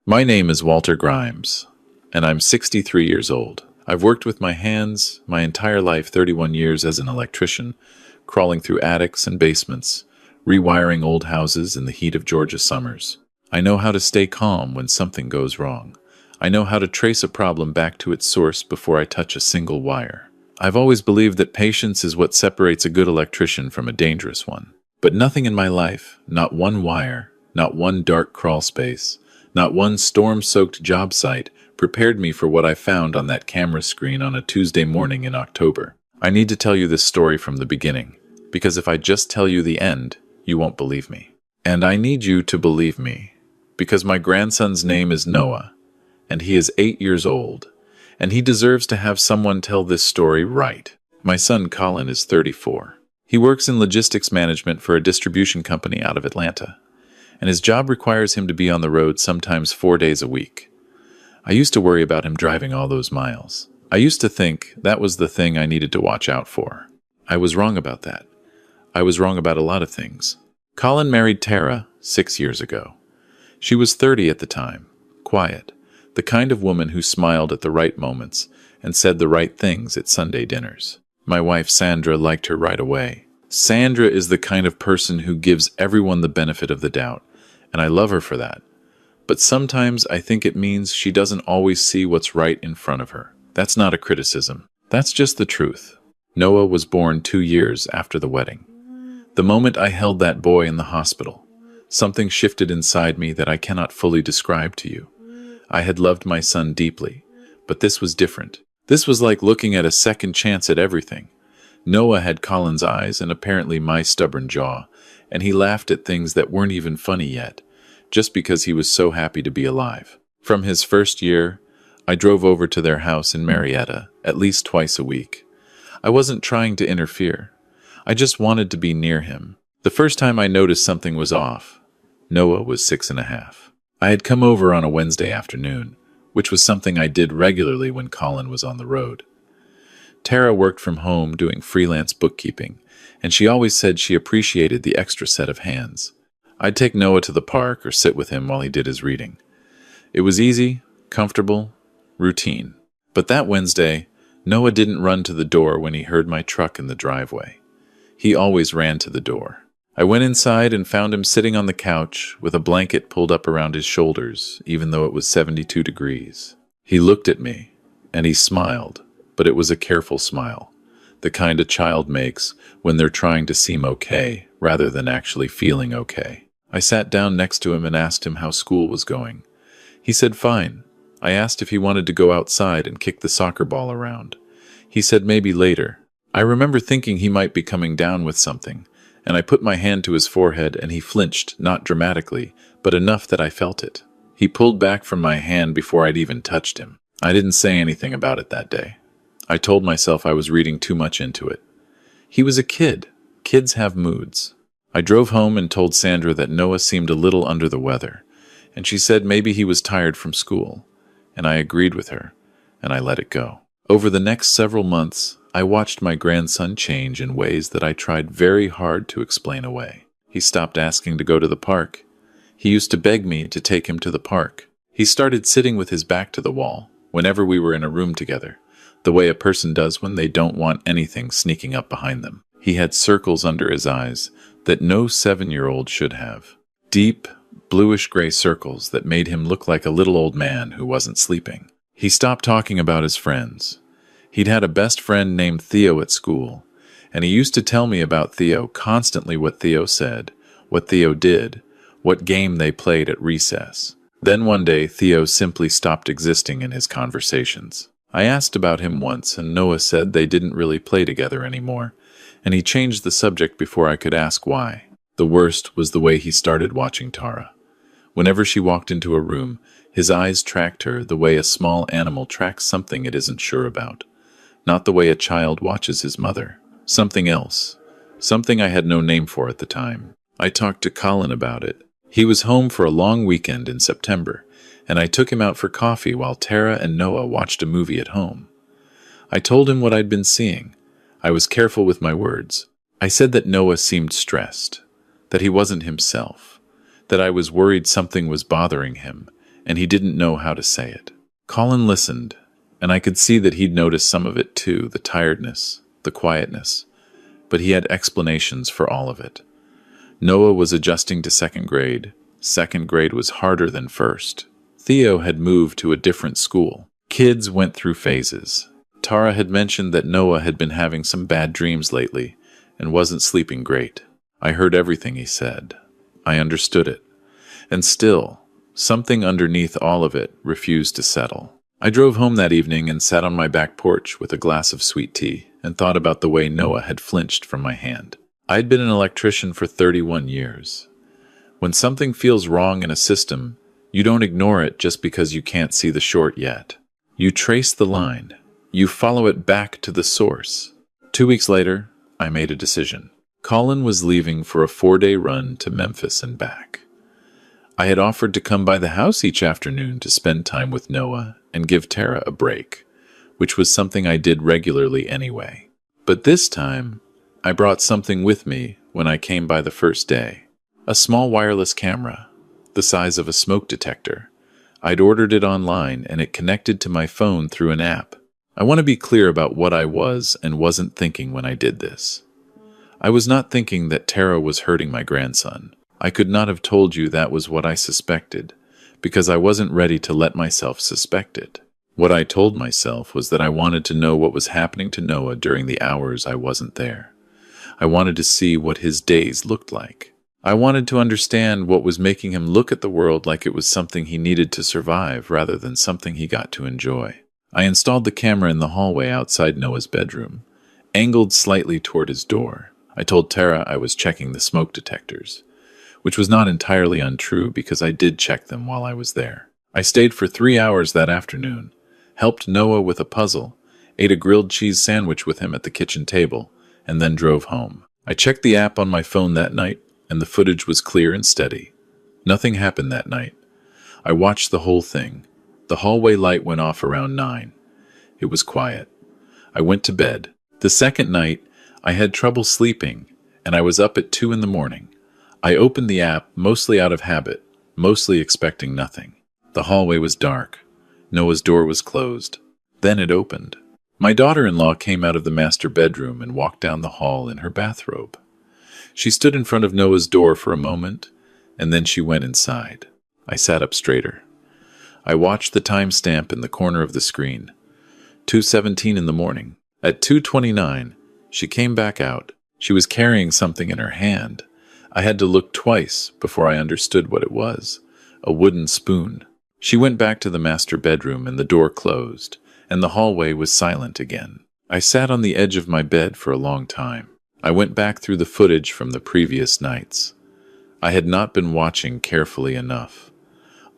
My name is Walter Grimes, and I'm 63 years old. I've worked with my hands my entire life, 31 years as an electrician, crawling through attics and basements, rewiring old houses in the heat of Georgia summers. I know how to stay calm when something goes wrong. I know how to trace a problem back to its source before I touch a single wire. I've always believed that patience is what separates a good electrician from a dangerous one. But nothing in my life, not one wire, not one dark crawl space, not one storm-soaked job site, prepared me for what I found on that camera screen on a Tuesday morning in October. I need to tell you this story from the beginning, because if I just tell you the end, you won't believe me. And I need you to believe me, because my grandson's name is Noah, and he is 8 years old, and he deserves to have someone tell this story right. My son Colin is 34. He works in logistics management for a distribution company out of Atlanta, and his job requires him to be on the road sometimes 4 days a week. I used to worry about him driving all those miles. I used to think that was the thing I needed to watch out for. I was wrong about that. I was wrong about a lot of things. Colin married Tara 6 years ago. She was 30 at the time, quiet, the kind of woman who smiled at the right moments and said the right things at Sunday dinners. My wife Sandra liked her right away. Sandra is the kind of person who gives everyone the benefit of the doubt, and I love her for that. But sometimes I think it means she doesn't always see what's right in front of her. That's not a criticism. That's just the truth. Noah was born 2 years after the wedding. The moment I held that boy in the hospital, something shifted inside me that I cannot fully describe to you. I had loved my son deeply, but this was different. This was like looking at a second chance at everything. Noah had Colin's eyes and apparently my stubborn jaw, and he laughed at things that weren't even funny yet, just because he was so happy to be alive. From his first year, I drove over to their house in Marietta at least twice a week. I wasn't trying to interfere. I just wanted to be near him. The first time I noticed something was off, Noah was 6.5. I had come over on a Wednesday afternoon, which was something I did regularly when Colin was on the road. Tara worked from home doing freelance bookkeeping, and she always said she appreciated the extra set of hands. I'd take Noah to the park or sit with him while he did his reading. It was easy, comfortable, routine. But that Wednesday, Noah didn't run to the door when he heard my truck in the driveway. He always ran to the door. I went inside and found him sitting on the couch with a blanket pulled up around his shoulders, even though it was 72 degrees. He looked at me, and he smiled, but it was a careful smile, the kind a child makes when they're trying to seem okay rather than actually feeling okay. I sat down next to him and asked him how school was going. He said fine. I asked if he wanted to go outside and kick the soccer ball around. He said maybe later. I remember thinking he might be coming down with something, and I put my hand to his forehead and he flinched, not dramatically, but enough that I felt it. He pulled back from my hand before I'd even touched him. I didn't say anything about it that day. I told myself I was reading too much into it. He was a kid. Kids have moods. I drove home and told Sandra that Noah seemed a little under the weather, and she said maybe he was tired from school, and I agreed with her, and I let it go. Over the next several months, I watched my grandson change in ways that I tried very hard to explain away. He stopped asking to go to the park. He used to beg me to take him to the park. He started sitting with his back to the wall whenever we were in a room together, the way a person does when they don't want anything sneaking up behind them. He had circles under his eyes that no 7-year-old should have. Deep, bluish-gray circles that made him look like a little old man who wasn't sleeping. He stopped talking about his friends. He'd had a best friend named Theo at school, and he used to tell me about Theo constantly, what Theo said, what Theo did, what game they played at recess. Then one day, Theo simply stopped existing in his conversations. I asked about him once, and Noah said they didn't really play together anymore, and he changed the subject before I could ask why. The worst was the way he started watching Tara. Whenever she walked into a room, his eyes tracked her the way a small animal tracks something it isn't sure about. Not the way a child watches his mother. Something else. Something I had no name for at the time. I talked to Colin about it. He was home for a long weekend in September, and I took him out for coffee while Tara and Noah watched a movie at home. I told him what I'd been seeing. I was careful with my words. I said that Noah seemed stressed, that he wasn't himself, that I was worried something was bothering him, and he didn't know how to say it. Colin listened, and I could see that he'd noticed some of it too, the tiredness, the quietness, but he had explanations for all of it. Noah was adjusting to second grade. Second grade was harder than first. Theo had moved to a different school. Kids went through phases. Tara had mentioned that Noah had been having some bad dreams lately and wasn't sleeping great. I heard everything he said. I understood it. And still, something underneath all of it refused to settle. I drove home that evening and sat on my back porch with a glass of sweet tea and thought about the way Noah had flinched from my hand. I'd been an electrician for 31 years. When something feels wrong in a system, you don't ignore it just because you can't see the short yet. You trace the line. You follow it back to the source. 2 weeks later, I made a decision. Colin was leaving for a 4-day run to Memphis and back. I had offered to come by the house each afternoon to spend time with Noah and give Tara a break, which was something I did regularly anyway. But this time, I brought something with me when I came by the first day. A small wireless camera, the size of a smoke detector. I'd ordered it online and it connected to my phone through an app. I want to be clear about what I was and wasn't thinking when I did this. I was not thinking that Tara was hurting my grandson. I could not have told you that was what I suspected, because I wasn't ready to let myself suspect it. What I told myself was that I wanted to know what was happening to Noah during the hours I wasn't there. I wanted to see what his days looked like. I wanted to understand what was making him look at the world like it was something he needed to survive rather than something he got to enjoy. I installed the camera in the hallway outside Noah's bedroom, angled slightly toward his door. I told Tara I was checking the smoke detectors, which was not entirely untrue because I did check them while I was there. I stayed for 3 hours that afternoon, helped Noah with a puzzle, ate a grilled cheese sandwich with him at the kitchen table, and then drove home. I checked the app on my phone that night, and the footage was clear and steady. Nothing happened that night. I watched the whole thing. The hallway light went off around 9. It was quiet. I went to bed. The second night, I had trouble sleeping, and I was up at 2 in the morning. I opened the app, mostly out of habit, mostly expecting nothing. The hallway was dark. Noah's door was closed. Then it opened. My daughter-in-law came out of the master bedroom and walked down the hall in her bathrobe. She stood in front of Noah's door for a moment, and then she went inside. I sat up straighter. I watched the timestamp in the corner of the screen. 2:17 in the morning. At 2:29, she came back out. She was carrying something in her hand. I had to look twice before I understood what it was. A wooden spoon. She went back to the master bedroom and the door closed, and the hallway was silent again. I sat on the edge of my bed for a long time. I went back through the footage from the previous nights. I had not been watching carefully enough.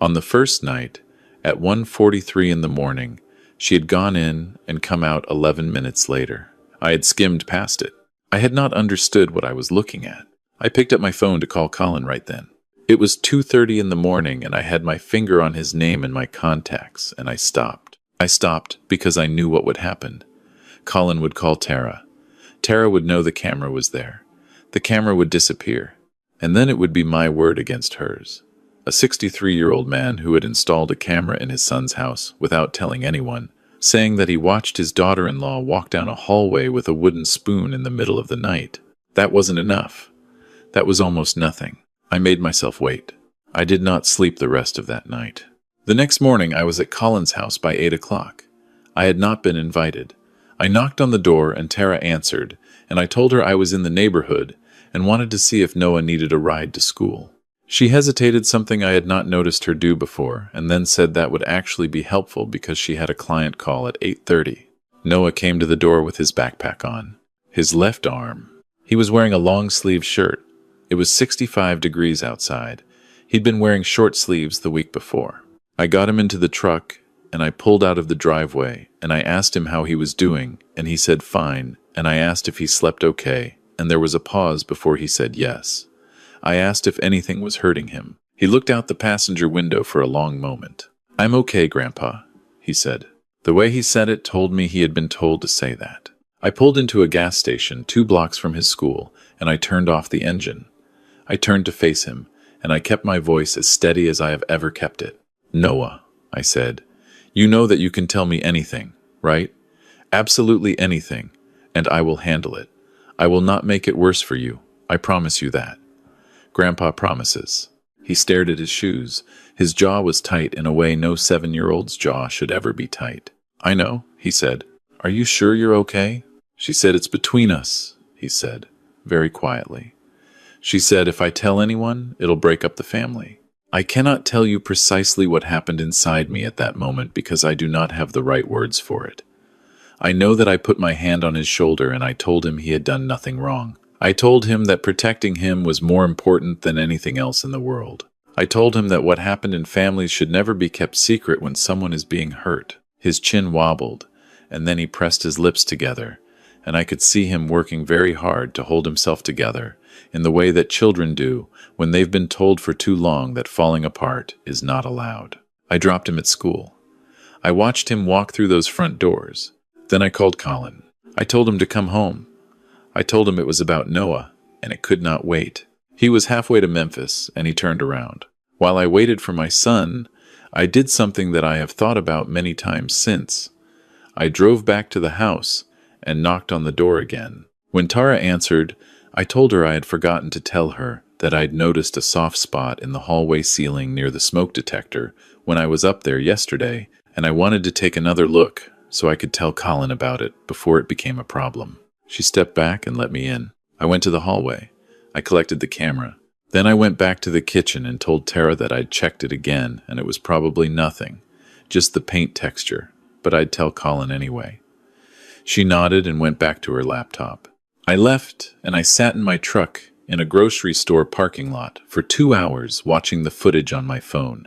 On the first night, at 1:43 in the morning, she had gone in and come out 11 minutes later. I had skimmed past it. I had not understood what I was looking at. I picked up my phone to call Colin right then. It was 2:30 in the morning and I had my finger on his name in my contacts, and I stopped. I stopped because I knew what would happen. Colin would call Tara. Tara would know the camera was there. The camera would disappear, and then it would be my word against hers. A 63-year-old man who had installed a camera in his son's house without telling anyone, saying that he watched his daughter-in-law walk down a hallway with a wooden spoon in the middle of the night. That wasn't enough. That was almost nothing. I made myself wait. I did not sleep the rest of that night. The next morning I was at Colin's house by 8 o'clock. I had not been invited. I knocked on the door and Tara answered, and I told her I was in the neighborhood and wanted to see if Noah needed a ride to school. She hesitated, something I had not noticed her do before, and then said that would actually be helpful because she had a client call at 8:30. Noah came to the door with his backpack on. His left arm. He was wearing a long-sleeved shirt. It was 65 degrees outside. He'd been wearing short sleeves the week before. I got him into the truck, and I pulled out of the driveway, and I asked him how he was doing, and he said fine, and I asked if he slept okay, and there was a pause before he said yes. I asked if anything was hurting him. He looked out the passenger window for a long moment. "I'm okay, Grandpa," he said. The way he said it told me he had been told to say that. I pulled into a gas station 2 blocks from his school, and I turned off the engine. I turned to face him, and I kept my voice as steady as I have ever kept it. Noah, I said, you know that you can tell me anything, right? Absolutely anything, and I will handle it. I will not make it worse for you. I promise you that. Grandpa promises. He stared at his shoes. His jaw was tight in a way no 7-year-old's jaw should ever be tight. I know, he said. Are you sure you're okay? She said, it's between us, he said, very quietly. She said, if I tell anyone, it'll break up the family. I cannot tell you precisely what happened inside me at that moment because I do not have the right words for it. I know that I put my hand on his shoulder and I told him he had done nothing wrong. I told him that protecting him was more important than anything else in the world. I told him that what happened in families should never be kept secret when someone is being hurt. His chin wobbled, and then he pressed his lips together, and I could see him working very hard to hold himself together in the way that children do when they've been told for too long that falling apart is not allowed. I dropped him at school. I watched him walk through those front doors. Then I called Colin. I told him to come home. I told him it was about Noah, and it could not wait. He was halfway to Memphis, and he turned around. While I waited for my son, I did something that I have thought about many times since. I drove back to the house and knocked on the door again. When Tara answered, I told her I had forgotten to tell her that I'd noticed a soft spot in the hallway ceiling near the smoke detector when I was up there yesterday, and I wanted to take another look so I could tell Colin about it before it became a problem. She stepped back and let me in. I went to the hallway. I collected the camera. Then I went back to the kitchen and told Tara that I'd checked it again, and it was probably nothing, just the paint texture, but I'd tell Colin anyway. She nodded and went back to her laptop. I left, and I sat in my truck in a grocery store parking lot for 2 hours watching the footage on my phone.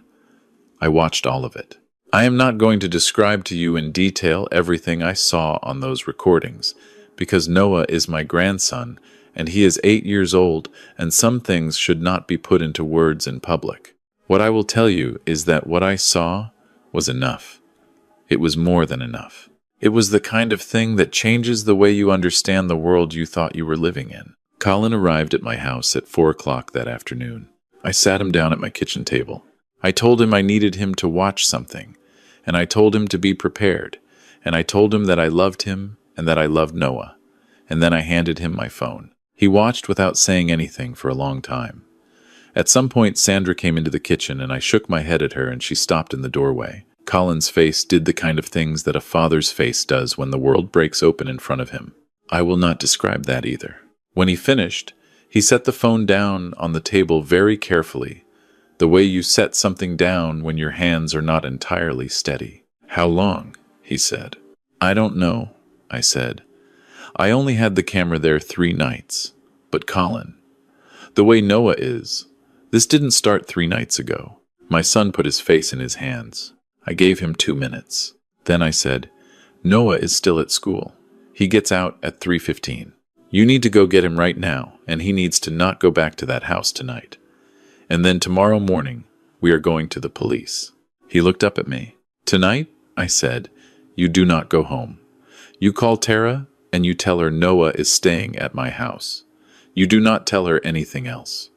I watched all of it. I am not going to describe to you in detail everything I saw on those recordings, because Noah is my grandson, and he is 8 years old, and some things should not be put into words in public. What I will tell you is that what I saw was enough. It was more than enough. It was the kind of thing that changes the way you understand the world you thought you were living in. Colin arrived at my house at 4 o'clock that afternoon. I sat him down at my kitchen table. I told him I needed him to watch something, and I told him to be prepared, and I told him that I loved him and that I loved Noah, and then I handed him my phone. He watched without saying anything for a long time. At some point, Sandra came into the kitchen, and I shook my head at her, and she stopped in the doorway. Colin's face did the kind of things that a father's face does when the world breaks open in front of him. I will not describe that either. When he finished, he set the phone down on the table very carefully, the way you set something down when your hands are not entirely steady. How long? He said. I don't know, I said. I only had the camera there 3 nights. But Colin, the way Noah is, this didn't start 3 nights ago. My son put his face in his hands. I gave him 2 minutes. Then I said, Noah is still at school. He gets out at 3:15. You need to go get him right now, and he needs to not go back to that house tonight. And then tomorrow morning, we are going to the police. He looked up at me. Tonight, I said, you do not go home. You call Tara, and you tell her Noah is staying at my house. You do not tell her anything else.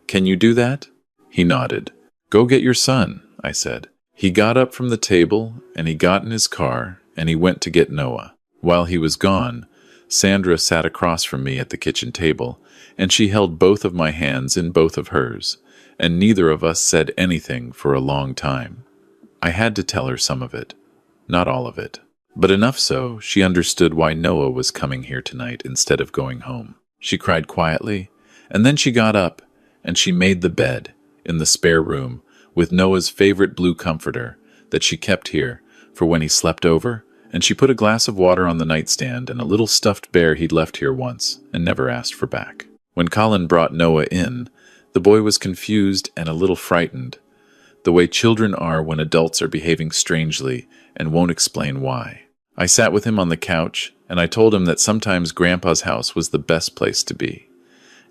Can you do that? He nodded. Go get your son, I said. He got up from the table, and he got in his car, and he went to get Noah. While he was gone, Sandra sat across from me at the kitchen table, and she held both of my hands in both of hers, and neither of us said anything for a long time. I had to tell her some of it, not all of it, but enough so she understood why Noah was coming here tonight instead of going home. She cried quietly, and then she got up, and she made the bed in the spare room with Noah's favorite blue comforter that she kept here for when he slept over, and she put a glass of water on the nightstand and a little stuffed bear he'd left here once and never asked for back. When Colin brought Noah in, the boy was confused and a little frightened, the way children are when adults are behaving strangely and won't explain why. I sat with him on the couch, and I told him that sometimes Grandpa's house was the best place to be,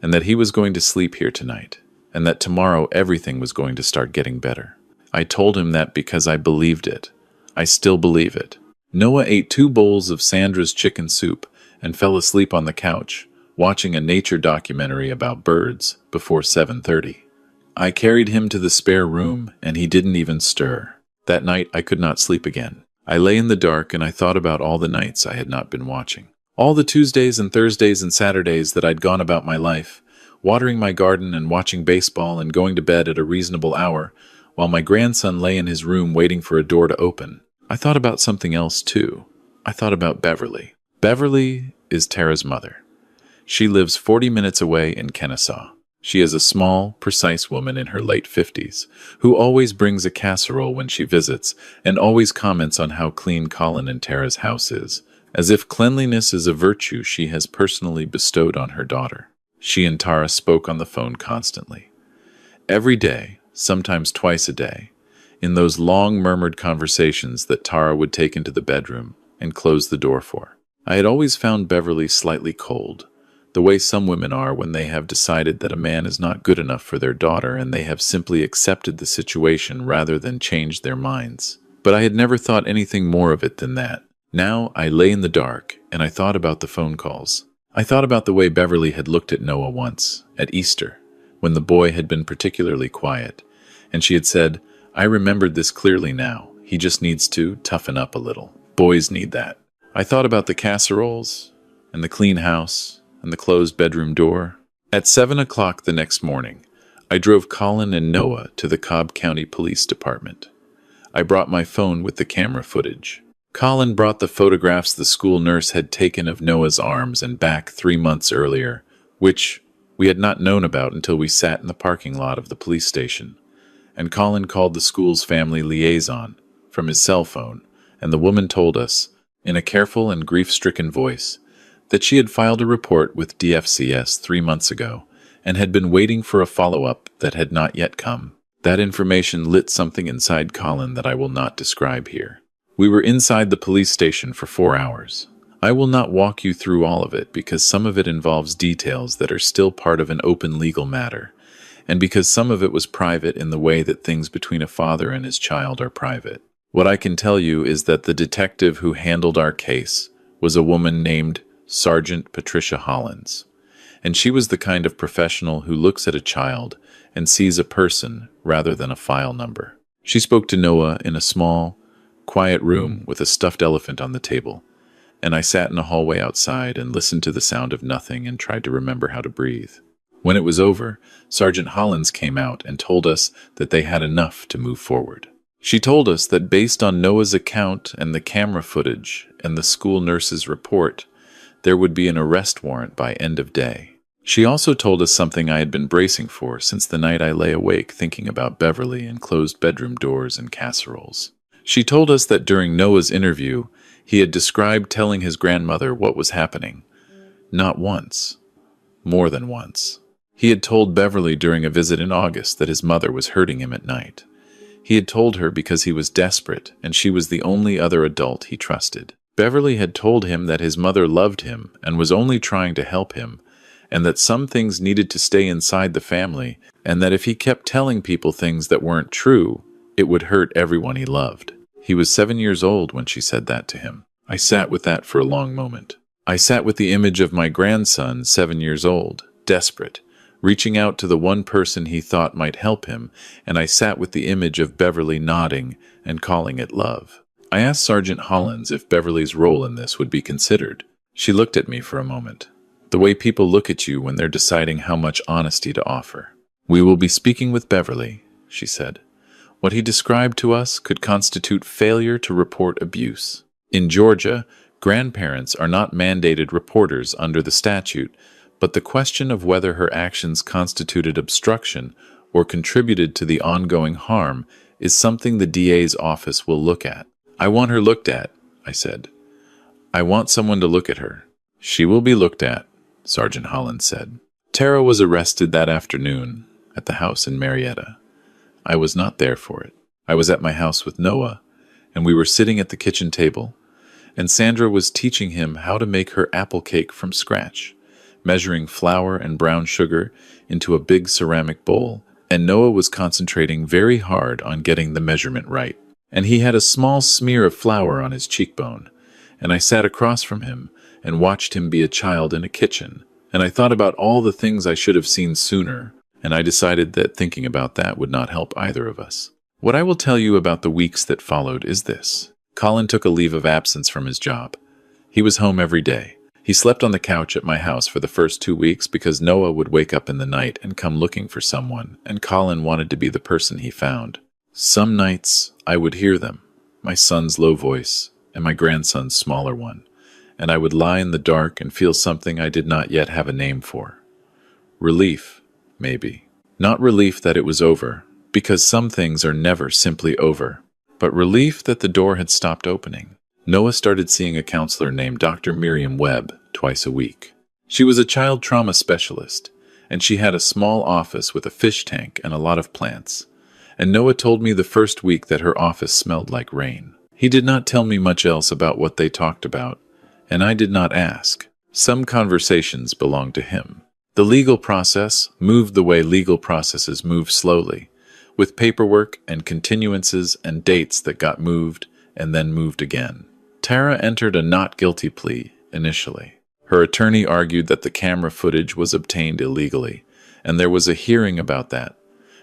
and that he was going to sleep here tonight, and that tomorrow everything was going to start getting better. I told him that because I believed it. I still believe it. Noah ate 2 bowls of Sandra's chicken soup and fell asleep on the couch, watching a nature documentary about birds before 7:30. I carried him to the spare room, and he didn't even stir. That night, I could not sleep again. I lay in the dark, and I thought about all the nights I had not been watching. All the Tuesdays and Thursdays and Saturdays that I'd gone about my life, watering my garden and watching baseball and going to bed at a reasonable hour, while my grandson lay in his room waiting for a door to open. I thought about something else, too. I thought about Beverly. Beverly is Tara's mother. She lives 40 minutes away in Kennesaw. She is a small, precise woman in her late 50s, who always brings a casserole when she visits and always comments on how clean Colin and Tara's house is, as if cleanliness is a virtue she has personally bestowed on her daughter. She and Tara spoke on the phone constantly. Every day, sometimes twice a day, in those long murmured conversations that Tara would take into the bedroom and close the door for. I had always found Beverly slightly cold, the way some women are when they have decided that a man is not good enough for their daughter and they have simply accepted the situation rather than changed their minds. But I had never thought anything more of it than that. Now I lay in the dark and I thought about the phone calls. I thought about the way Beverly had looked at Noah once, at Easter, when the boy had been particularly quiet, and she had said, "I remembered this clearly now. He just needs to toughen up a little. Boys need that." I thought about the casseroles and the clean house and the closed bedroom door. At 7 o'clock the next morning, I drove Colin and Noah to the Cobb County Police Department. I brought my phone with the camera footage. Colin brought the photographs the school nurse had taken of Noah's arms and back 3 months earlier, which we had not known about until we sat in the parking lot of the police station. And Colin called the school's family liaison from his cell phone, and the woman told us, in a careful and grief-stricken voice, that she had filed a report with DFCS 3 months ago and had been waiting for a follow-up that had not yet come. That information lit something inside Colin that I will not describe here. We were inside the police station for 4 hours. I will not walk you through all of it because some of it involves details that are still part of an open legal matter, and because some of it was private in the way that things between a father and his child are private. What I can tell you is that the detective who handled our case was a woman named Sergeant Patricia Hollins, and she was the kind of professional who looks at a child and sees a person rather than a file number. She spoke to Noah in a small, quiet room with a stuffed elephant on the table, and I sat in a hallway outside and listened to the sound of nothing and tried to remember how to breathe. When it was over, Sergeant Hollins came out and told us that they had enough to move forward. She told us that based on Noah's account and the camera footage and the school nurse's report, there would be an arrest warrant by end of day. She also told us something I had been bracing for since the night I lay awake thinking about Beverly and closed bedroom doors and casseroles. She told us that during Noah's interview, he had described telling his grandmother what was happening. Not once. More than once. He had told Beverly during a visit in August that his mother was hurting him at night. He had told her because he was desperate and she was the only other adult he trusted. Beverly had told him that his mother loved him and was only trying to help him, and that some things needed to stay inside the family, and that if he kept telling people things that weren't true, it would hurt everyone he loved. He was 7 years old when she said that to him. I sat with that for a long moment. I sat with the image of my grandson, 7 years old, desperate, reaching out to the one person he thought might help him, and I sat with the image of Beverly nodding and calling it love. I asked Sergeant Hollins if Beverly's role in this would be considered. She looked at me for a moment. The way people look at you when they're deciding how much honesty to offer. "We will be speaking with Beverly," she said. "What he described to us could constitute failure to report abuse. In Georgia, grandparents are not mandated reporters under the statute, but the question of whether her actions constituted obstruction or contributed to the ongoing harm is something the DA's office will look at." "I want her looked at," I said. "I want someone to look at her." "She will be looked at," Sergeant Hollins said. Tara was arrested that afternoon at the house in Marietta. I was not there for it. I was at my house with Noah, and we were sitting at the kitchen table, and Sandra was teaching him how to make her apple cake from scratch, measuring flour and brown sugar into a big ceramic bowl, and Noah was concentrating very hard on getting the measurement right. And he had a small smear of flour on his cheekbone, and I sat across from him and watched him be a child in a kitchen, and I thought about all the things I should have seen sooner, and I decided that thinking about that would not help either of us. What I will tell you about the weeks that followed is this. Colin took a leave of absence from his job. He was home every day. He slept on the couch at my house for the first 2 weeks because Noah would wake up in the night and come looking for someone, and Colin wanted to be the person he found. Some nights I would hear them, my son's low voice and my grandson's smaller one, and I would lie in the dark and feel something I did not yet have a name for. Relief, maybe. Not relief that it was over, because some things are never simply over, but relief that the door had stopped opening. Noah started seeing a counselor named Dr. Miriam Webb twice a week. She was a child trauma specialist, and she had a small office with a fish tank and a lot of plants. And Noah told me the first week that her office smelled like rain. He did not tell me much else about what they talked about, and I did not ask. Some conversations belonged to him. The legal process moved the way legal processes move slowly, with paperwork and continuances and dates that got moved and then moved again. Tara entered a not guilty plea initially. Her attorney argued that the camera footage was obtained illegally, and there was a hearing about that.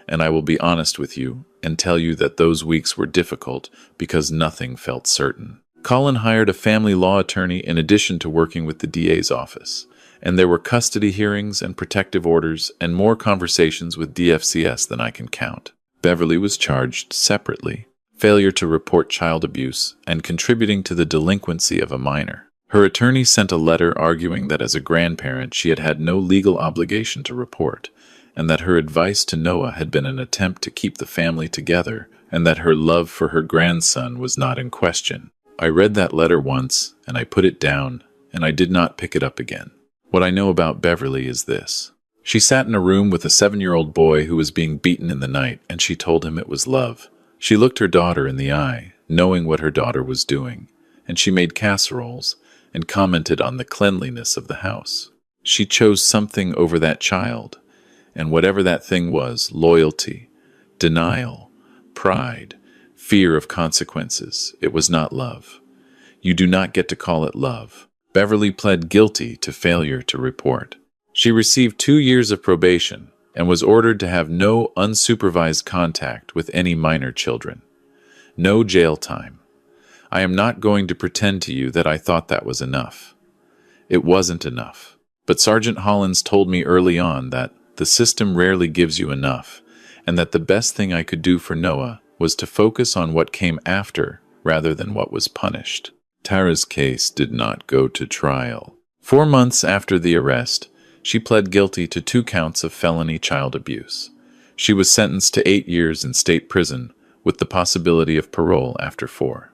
And I will be honest with you and tell you that those weeks were difficult because nothing felt certain. Colin hired a family law attorney in addition to working with the DA's office, and there were custody hearings and protective orders and more conversations with DFCS than I can count. Beverly was charged separately, failure to report child abuse and contributing to the delinquency of a minor. Her attorney sent a letter arguing that as a grandparent she had had no legal obligation to report, and that her advice to Noah had been an attempt to keep the family together, and that her love for her grandson was not in question. I read that letter once, and I put it down, and I did not pick it up again. What I know about Beverly is this. She sat in a room with a 7-year-old boy who was being beaten in the night, and she told him it was love. She looked her daughter in the eye, knowing what her daughter was doing, and she made casseroles and commented on the cleanliness of the house. She chose something over that child, and whatever that thing was, loyalty, denial, pride, fear of consequences, it was not love. You do not get to call it love. Beverly pled guilty to failure to report. She received 2 years of probation and was ordered to have no unsupervised contact with any minor children. No jail time. I am not going to pretend to you that I thought that was enough. It wasn't enough. But Sergeant Hollins told me early on that the system rarely gives you enough, and that the best thing I could do for Noah was to focus on what came after rather than what was punished. Tara's case did not go to trial. 4 months after the arrest, she pled guilty to 2 counts of felony child abuse. She was sentenced to 8 years in state prison with the possibility of parole after 4.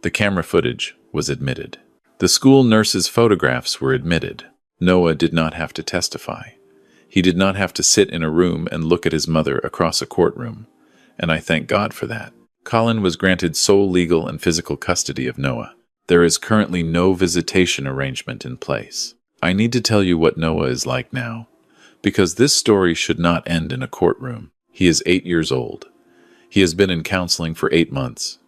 The camera footage was admitted. The school nurse's photographs were admitted. Noah did not have to testify. He did not have to sit in a room and look at his mother across a courtroom, and I thank God for that. Colin was granted sole legal and physical custody of Noah. There is currently no visitation arrangement in place. I need to tell you what Noah is like now, because this story should not end in a courtroom. He is 8 years old. He has been in counseling for 8 months.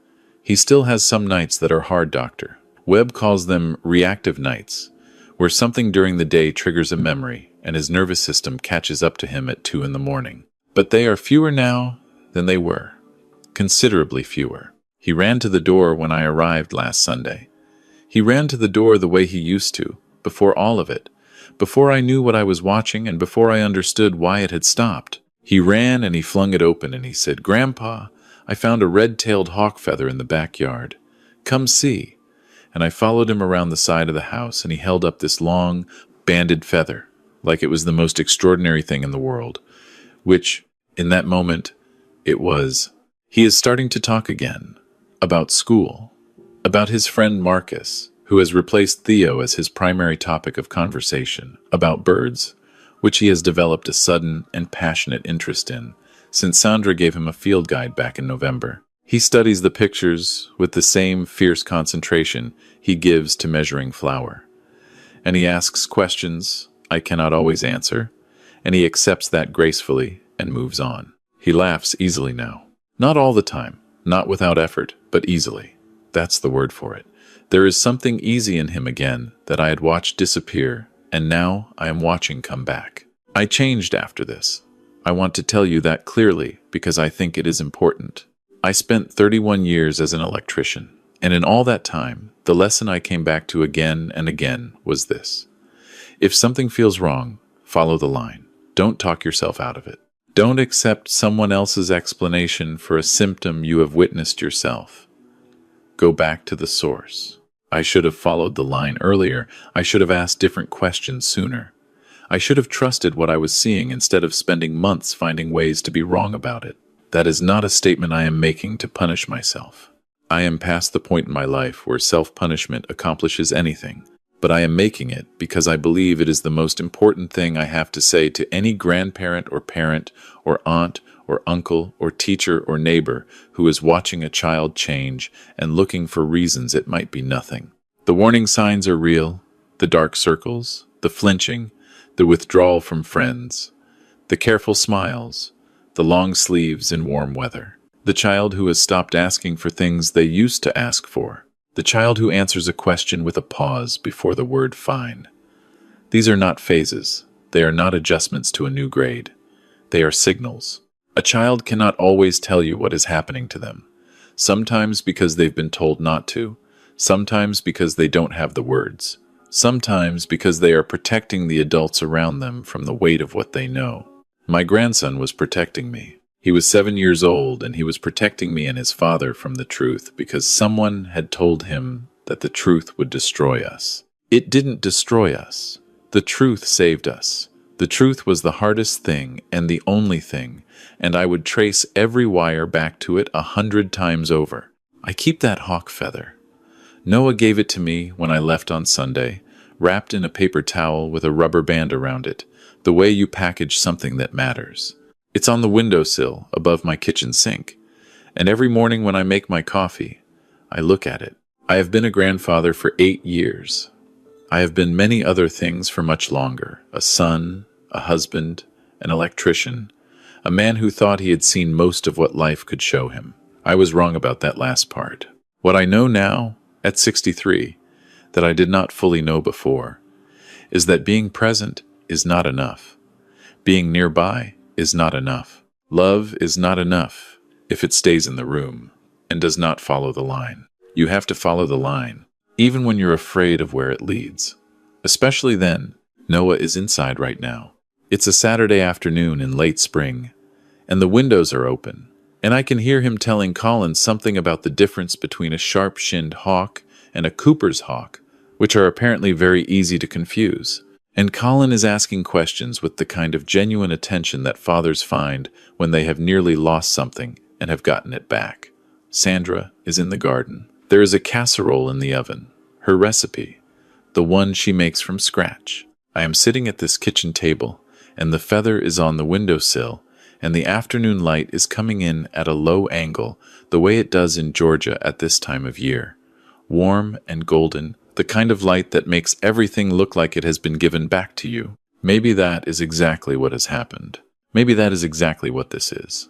He still has some nights that are hard, Doctor. Webb calls them reactive nights, where something during the day triggers a memory and his nervous system catches up to him at 2 in the morning. But they are fewer now than they were. Considerably fewer. He ran to the door when I arrived last Sunday. He ran to the door the way he used to, before all of it, before I knew what I was watching and before I understood why it had stopped. He ran and he flung it open and he said, "Grandpa, I found a red-tailed hawk feather in the backyard. Come see." And I followed him around the side of the house and he held up this long, banded feather, like it was the most extraordinary thing in the world, which, in that moment, it was. He is starting to talk again, about school, about his friend Marcus, who has replaced Theo as his primary topic of conversation, about birds, which he has developed a sudden and passionate interest in, since Sandra gave him a field guide back in November. He studies the pictures with the same fierce concentration he gives to measuring flour. And he asks questions I cannot always answer, and he accepts that gracefully and moves on. He laughs easily now. Not all the time, not without effort, but easily. That's the word for it. There is something easy in him again that I had watched disappear, and now I am watching come back. I changed after this. I want to tell you that clearly because I think it is important. I spent 31 years as an electrician, and in all that time, the lesson I came back to again and again was this. If something feels wrong, follow the line. Don't talk yourself out of it. Don't accept someone else's explanation for a symptom you have witnessed yourself. Go back to the source. I should have followed the line earlier. I should have asked different questions sooner. I should have trusted what I was seeing instead of spending months finding ways to be wrong about it. That is not a statement I am making to punish myself. I am past the point in my life where self-punishment accomplishes anything, but I am making it because I believe it is the most important thing I have to say to any grandparent or parent or aunt or uncle or teacher or neighbor who is watching a child change and looking for reasons it might be nothing. The warning signs are real, the dark circles, the flinching, the withdrawal from friends, the careful smiles, the long sleeves in warm weather, the child who has stopped asking for things they used to ask for, the child who answers a question with a pause before the word fine. These are not phases. They are not adjustments to a new grade. They are signals. A child cannot always tell you what is happening to them, sometimes because they've been told not to, sometimes because they don't have the words, sometimes because they are protecting the adults around them from the weight of what they know. My grandson was protecting me. He was 7 years old, and he was protecting me and his father from the truth because someone had told him that the truth would destroy us. It didn't destroy us. The truth saved us. The truth was the hardest thing and the only thing, and I would trace every wire back to it 100 times over. I keep that hawk feather. Noah gave it to me when I left on Sunday, wrapped in a paper towel with a rubber band around it, the way you package something that matters. It's on the windowsill above my kitchen sink, and every morning when I make my coffee, I look at it. I have been a grandfather for 8 years. I have been many other things for much longer, a son, a husband, an electrician, a man who thought he had seen most of what life could show him. I was wrong about that last part. What I know now, at 63, that I did not fully know before, is that being present is not enough. Being nearby is not enough. Love is not enough if it stays in the room and does not follow the line. You have to follow the line, even when you're afraid of where it leads. Especially then. Noah is inside right now. It's a Saturday afternoon in late spring, and the windows are open, and I can hear him telling Colin something about the difference between a sharp-shinned hawk and a Cooper's hawk, which are apparently very easy to confuse. And Colin is asking questions with the kind of genuine attention that fathers find when they have nearly lost something and have gotten it back. Sandra is in the garden. There is a casserole in the oven, her recipe, the one she makes from scratch. I am sitting at this kitchen table, and the feather is on the windowsill, and the afternoon light is coming in at a low angle, the way it does in Georgia at this time of year. Warm and golden, the kind of light that makes everything look like it has been given back to you. Maybe that is exactly what has happened. Maybe that is exactly what this is.